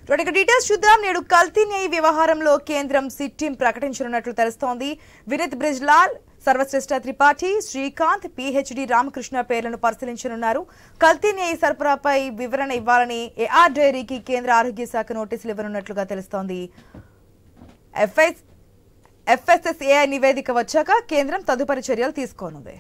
Details చూద్దాం. నేడు కల్తీ న్యాయ వ్యవహారంలో కేంద్రం సిట్ టీం ప్రకటించనున్నట్లు తెలుస్తోంది. వినీత్ బ్రిజ్లాల్, సర్వశ్రేష్ఠ త్రిపాఠి, శ్రీకాంత్, పిహెచ్డి రామకృష్ణ పేర్లను పరిశీలించనున్నారు. కల్తీ న్యాయ సరఫరాపై వివరణ ఇవ్వాలని ఏఆర్ డైరీకి కేంద్ర ఆరోగ్య శాఖ నోటీసులు ఇవ్వనున్నట్లుగా తెలుస్తోంది. FSSAI నివేదిక వచ్చాక కేంద్రం తదుపరి చర్యలు తీసుకోనుంది.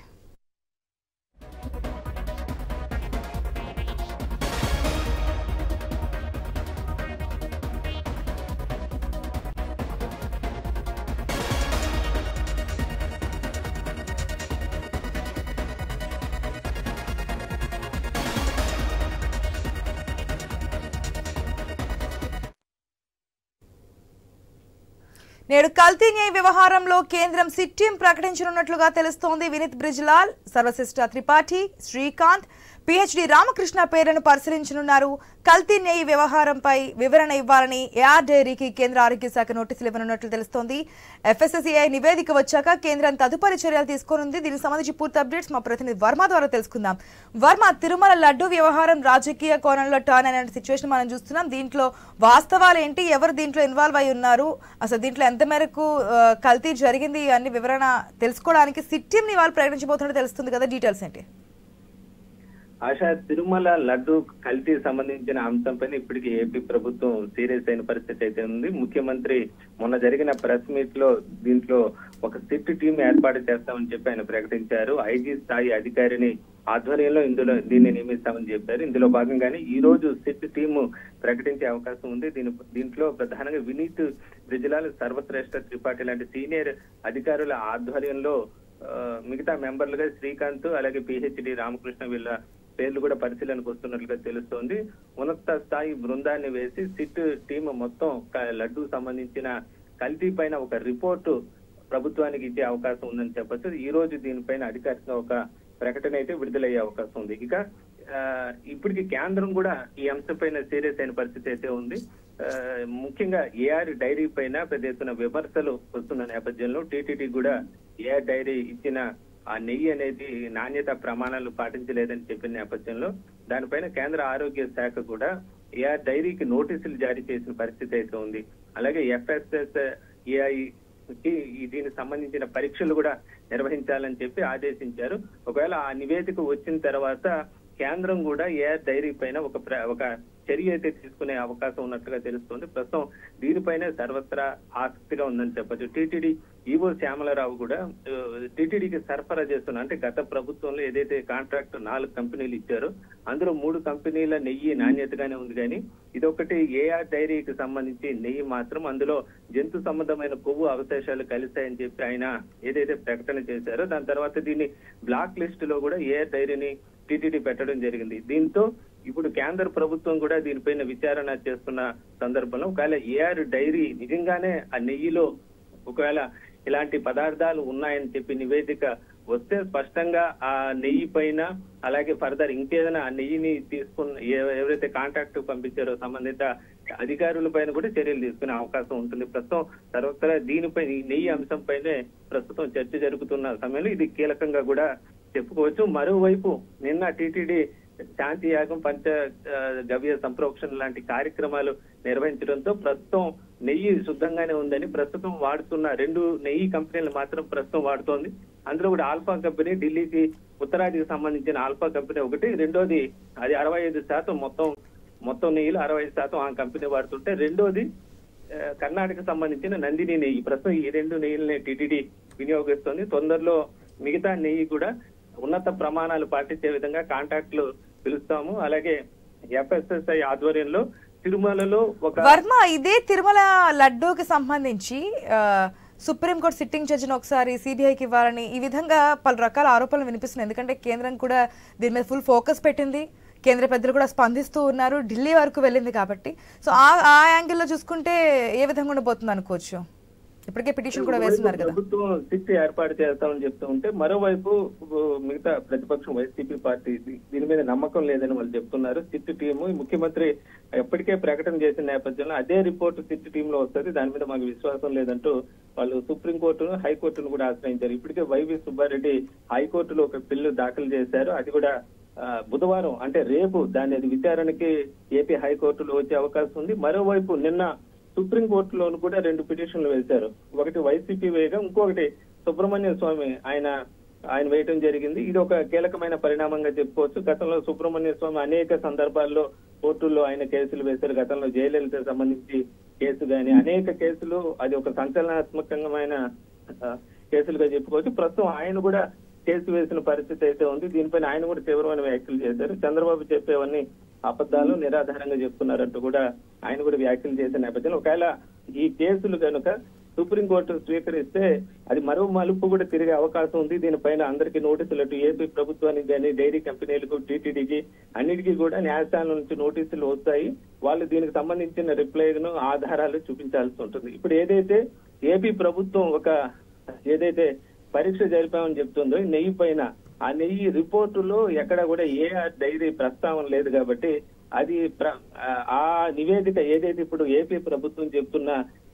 నేడు కల్తీ న్యాయ వ్యవహారంలో కేంద్రం సిట్ టీం ప్రకటించనున్నట్లుగా తెలుస్తోంది. వినీత్ బ్రిజ్లాల్, సర్వశ్రేష్ఠ త్రిపాఠి, శ్రీకాంత్, పిహెచ్డి రామకృష్ణ పేర్లను పరిశీలించనున్నారు. కల్తీ న్యాయ వ్యవహారంపై వివరణ ఇవ్వాలని ఏఆర్ డైరీకి కేంద్ర ఆరోగ్య శాఖ నోటీసులు ఇవ్వనున్నట్లు తెలుస్తోంది. FSSAI నివేదిక వచ్చాక కేంద్రం తదుపరి చర్యలు తీసుకోనుంది. దీనికి సంబంధించి పూర్తి అప్డేట్స్ మా ప్రతినిధి వర్మ ద్వారా తెలుసుకుందాం. వర్మ, తిరుమల లడ్డు వ్యవహారం రాజకీయ కోణంలో టర్న్ అయిన సిచ్యువేషన్ మనం చూస్తున్నాం. దీంట్లో వాస్తవాలు ఏంటి? ఎవరు దీంట్లో ఇన్వాల్వ్ అయి ఉన్నారు? అసలు దీంట్లో ఎంత మేరకు కల్తీ జరిగింది అన్ని వివరణ తెలుసుకోవడానికి సిట్ టీం ని వాళ్ళు ప్రకటించబోతున్నట్టు తెలుస్తుంది కదా, డీటెయిల్స్ ఏంటి? ఆశా, తిరుమల లడ్డు కల్తీ సంబంధించిన అంశంపైన ఇప్పటికీ ఏపీ ప్రభుత్వం సీరియస్ అయిన పరిస్థితి అయితే ఉంది. ముఖ్యమంత్రి మొన్న జరిగిన ప్రెస్ మీట్ లో దీంట్లో ఒక సిట్ టీం ఏర్పాటు చేస్తామని చెప్పి ఆయన ప్రకటించారు. ఐజీ స్థాయి అధికారిని ఆధ్వర్యంలో దీన్ని నియమిస్తామని చెప్పారు. ఇందులో భాగంగానే ఈ రోజు సిట్ టీము ప్రకటించే అవకాశం ఉంది. దీంట్లో ప్రధానంగా వినీత్ బ్రిజ్లాల్, సర్వశ్రేష్ఠ త్రిపాఠి లాంటి సీనియర్ అధికారుల ఆధ్వర్యంలో మిగతా మెంబర్లుగా శ్రీకాంత్, అలాగే పిహెచ్డి రామకృష్ణ వీళ్ళ పేర్లు కూడా పరిశీలనకు వస్తున్నట్లుగా తెలుస్తోంది. ఉన్నత స్థాయి బృందాన్ని వేసి సిట్ టీం మొత్తం లడ్డు సంబంధించిన కల్తీ పైన ఒక రిపోర్టు ప్రభుత్వానికి ఇచ్చే అవకాశం ఉందని చెప్పొచ్చు. ఈ రోజు దీనిపైన అధికారికంగా ఒక ప్రకటన అయితే విడుదలయ్యే అవకాశం ఉంది. ఇక ఇప్పటికి కేంద్రం కూడా ఈ అంశంపైన సీరియస్ అయిన పరిస్థితి అయితే ఉంది. ముఖ్యంగా ఏఆర్ డైరీ పైన పెద్ద ఎత్తున విమర్శలు వస్తున్న నేపథ్యంలో టీటీడీ కూడా ఏఆర్ డైరీ ఇచ్చిన ఆ నెయ్యి అనేది నాణ్యత ప్రమాణాలు పాటించలేదని చెప్పిన నేపథ్యంలో దానిపైన కేంద్ర ఆరోగ్య శాఖ కూడా ఏఆర్ డైరీకి నోటీసులు జారీ చేసిన పరిస్థితి అయితే ఉంది. అలాగే FSSAI దీనికి సంబంధించిన పరీక్షలు కూడా నిర్వహించాలని చెప్పి ఆదేశించారు. ఒకవేళ ఆ నివేదిక వచ్చిన తర్వాత కేంద్రం కూడా ఏఆర్ డైరీ పైన ఒక చర్య అయితే తీసుకునే అవకాశం ఉన్నట్టుగా తెలుస్తుంది. ప్రస్తుతం దీనిపైనే సర్వత్రా ఆసక్తిగా ఉందని చెప్పొచ్చు. టీటీడీ ఈవో శ్యామలరావు కూడా టీటీడీకి సరఫరా చేస్తున్న, అంటే గత ప్రభుత్వంలో ఏదైతే కాంట్రాక్ట్ 4 కంపెనీలు ఇచ్చారో అందులో 3 కంపెనీల నెయ్యి నాణ్యతగానే ఉంది. కానీ ఇదొకటి ఏఆర్ డైరీకి సంబంధించి నెయ్యి మాత్రం అందులో జంతు సంబంధమైన కొవ్వు అవశేషాలు కలిశాయని చెప్పి ఆయన ఏదైతే ప్రకటన చేశారో దాని తర్వాత దీన్ని బ్లాక్ లిస్ట్ లో కూడా ఏఆర్ డైరీని టీటీడీ పెట్టడం జరిగింది. దీంతో ఇప్పుడు కేంద్ర ప్రభుత్వం కూడా దీనిపైన విచారణ చేస్తున్న సందర్భంలో ఒకవేళ ఏఆర్ డైరీ నిజంగానే ఆ నెయ్యిలో ఒకవేళ ఇలాంటి పదార్థాలు ఉన్నాయని చెప్పి నివేదిక వస్తే స్పష్టంగా ఆ నెయ్యి పైన అలాగే ఫర్దర్ ఇంకేదైనా ఆ నెయ్యిని తీసుకున్న ఎవరైతే కాంట్రాక్ట్ పంపించారో సంబంధిత అధికారుల పైన కూడా చర్యలు తీసుకునే అవకాశం ఉంటుంది. ప్రస్తుతం సర్వత్రా దీనిపై నెయ్యి అంశం పైనే ప్రస్తుతం చర్చ జరుగుతున్న సమయంలో ఇది కీలకంగా కూడా చెప్పుకోవచ్చు. మరోవైపు నిన్న టీటీడీ శాంతి యాగం, పంచ గవ్య సంప్రోక్షణ లాంటి కార్యక్రమాలు నిర్వహించడంతో ప్రస్తుతం నెయ్యి శుద్ధంగానే ఉందని ప్రస్తుతం వాడుతున్న 2 నెయ్యి కంపెనీలు మాత్రం ప్రస్తుతం వాడుతోంది. అందులో కూడా ఆల్ఫా కంపెనీ, ఢిల్లీకి ఉత్తరాదికి సంబంధించిన ఆల్ఫా కంపెనీ ఒకటి, రెండోది అది 65% మొత్తం నెయ్యిలో 65% ఆ కంపెనీ వాడుతుంటే, రెండోది కర్ణాటక సంబంధించిన నందిని నెయ్యి. ప్రస్తుతం ఈ 2 నెయ్యిలనే టీటీడీ వినియోగిస్తోంది. తొందరలో మిగతా నెయ్యి కూడా ఉన్నత ప్రమాణాలు పాటించే విధంగా కాంట్రాక్ట్లు పిలుస్తాము. అలాగే FSSAI ఆధ్వర్యంలో తిరుమలలో వర్మ, ఇదే తిరుమల లడ్డూకి సంబంధించి సుప్రీంకోర్టు సిట్టింగ్ జడ్జిని ఒకసారి సిబిఐకి ఇవ్వాలని ఈ విధంగా పలు రకాల ఆరోపణలు వినిపిస్తున్నాయి. ఎందుకంటే కేంద్రం కూడా దీని మీద ఫుల్ ఫోకస్ పెట్టింది, కేంద్ర పెద్దలు కూడా స్పందిస్తూ ఉన్నారు, ఢిల్లీ వరకు వెళ్ళింది కాబట్టి. సో ఆ యాంగిల్లో చూసుకుంటే ఏ విధంగా ఉండబోతుంది అనుకోవచ్చు? ఇప్పటికే పిటిషన్ కూడా వేస్తున్నారు కదా. ప్రభుత్వం సిట్ ఏర్పాటు చేస్తామని చెప్తూ ఉంటే మరోవైపు మిగతా ప్రతిపక్షం వైసీపీ పార్టీ దీని మీద నమ్మకం లేదని వాళ్ళు చెప్తున్నారు. సిట్ టీము ముఖ్యమంత్రి ఎప్పటికే ప్రకటన చేసిన నేపథ్యంలో అదే రిపోర్టు సిట్ టీమ్ లో వస్తుంది, దాని మీద మాకు విశ్వాసం లేదంటూ వాళ్ళు సుప్రీంకోర్టును, హైకోర్టును కూడా ఆశ్రయించారు. ఇప్పటికే వైవి సుబ్బారెడ్డి హైకోర్టులో ఒక బిల్లు దాఖలు చేశారు. అది కూడా బుధవారం అంటే రేపు దాని విచారణకి ఏపీ హైకోర్టులో వచ్చే అవకాశం ఉంది. మరోవైపు నిన్న సుప్రీంకోర్టులోను కూడా 2 పిటిషన్లు వేశారు. ఒకటి వైసీపీ వేయగా, ఇంకొకటి సుబ్రహ్మణ్య స్వామి ఆయన వేయటం జరిగింది. ఇది ఒక కీలకమైన పరిణామంగా చెప్పుకోవచ్చు. గతంలో సుబ్రహ్మణ్య స్వామి అనేక సందర్భాల్లో కోర్టుల్లో ఆయన కేసులు వేశారు. గతంలో జయలలిత సంబంధించి కేసు గాని అనేక కేసులు, అది ఒక సంచలనాత్మకమైన కేసులుగా చెప్పుకోవచ్చు. ప్రస్తుతం ఆయన కూడా కేసు వేసిన పరిస్థితి అయితే ఉంది. దీనిపైన ఆయన కూడా తీవ్రమైన వ్యాఖ్యలు చేశారు. చంద్రబాబు చెప్పేవన్నీ అబద్ధాలు, నిరాధారంగా చెప్తున్నారంటూ కూడా ఆయన కూడా వ్యాఖ్యలు చేసిన నేపథ్యంలో ఒకవేళ ఈ కేసులు కనుక సుప్రీంకోర్టు స్వీకరిస్తే అది మరో మలుపు కూడా తిరిగే అవకాశం ఉంది. దీనిపైన అందరికీ నోటీసులు, అటు ఏపీ ప్రభుత్వానికి కానీ, డైరీ కంపెనీలకు, టీటీడీకి అన్నిటికీ కూడా న్యాయస్థానం నుంచి నోటీసులు వస్తాయి. వాళ్ళు దీనికి సంబంధించిన రిప్లైను, ఆధారాలు చూపించాల్సి ఉంటుంది. ఇప్పుడు ఏదైతే ఏపీ ప్రభుత్వం ఏదైతే పరీక్ష జరిపామని చెప్తుందో ఈ నెయ్యి పైన, ఆ నెయ్యి రిపోర్టులో ఎక్కడ కూడా ఏ డైరీ ప్రస్తావన లేదు కాబట్టి అది ఆ నివేదిక ఏదైతే ఇప్పుడు ఏపీ ప్రభుత్వం చెప్తున్న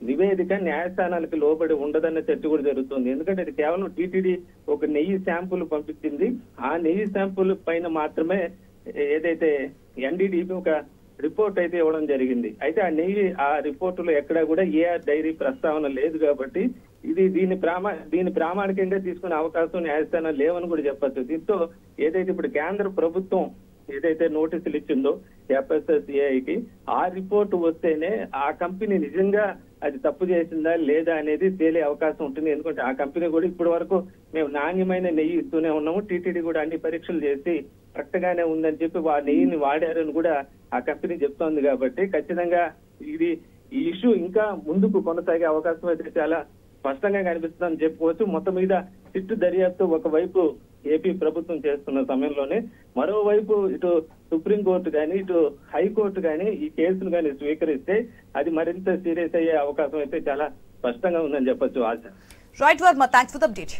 నివేదిక న్యాయస్థానాలకు లోబడి ఉండదన్న చర్చ కూడా జరుగుతుంది. ఎందుకంటే అది కేవలం టీటీడీ ఒక నెయ్యి శాంపుల్ పంపించింది. ఆ నెయ్యి శాంపుల్ పైన మాత్రమే ఏదైతే ఎన్డీడీపీ ఒక రిపోర్ట్ అయితే ఇవ్వడం జరిగింది. అయితే ఆ రిపోర్టులో ఎక్కడా కూడా ఏ డైరీ ప్రస్తావన లేదు కాబట్టి దీన్ని ప్రామాణికంగా తీసుకునే అవకాశం న్యాయస్థానాలు లేవని కూడా చెప్పచ్చు. దీంతో ఏదైతే ఇప్పుడు కేంద్ర ప్రభుత్వం ఏదైతే నోటీసులు ఇచ్చిందో FSSAIకి, ఆ రిపోర్టు వస్తేనే ఆ కంపెనీ నిజంగా అది తప్పు చేసిందా లేదా అనేది తేలే అవకాశం ఉంటుంది. ఎందుకంటే ఆ కంపెనీ కూడా ఇప్పటి వరకు మేము నాణ్యమైన నెయ్యి ఇస్తూనే ఉన్నాము, టీటీడీ కూడా అన్ని పరీక్షలు చేసి కరెక్ట్ గానే ఉందని చెప్పి ఆ నెయ్యిని వాడారని కూడా ఆ కంపెనీ చెప్తోంది. కాబట్టి ఖచ్చితంగా ఈ ఇష్యూ ఇంకా ముందుకు కొనసాగే అవకాశం అయితే చాలా స్పష్టంగా కనిపిస్తుందని చెప్పుకోవచ్చు. మొత్తం మీద సిట్టు దర్యాప్తు ఒకవైపు ఏపీ ప్రభుత్వం చేస్తున్న సమయంలోనే మరోవైపు ఇటు సుప్రీంకోర్టు కానీ, ఇటు హైకోర్టు కానీ ఈ కేసును కానీ స్వీకరిస్తే అది మరింత సీరియస్ అయ్యే అవకాశం అయితే చాలా స్పష్టంగా ఉందని చెప్పొచ్చు. Asha. Right Varma, thanks for the update.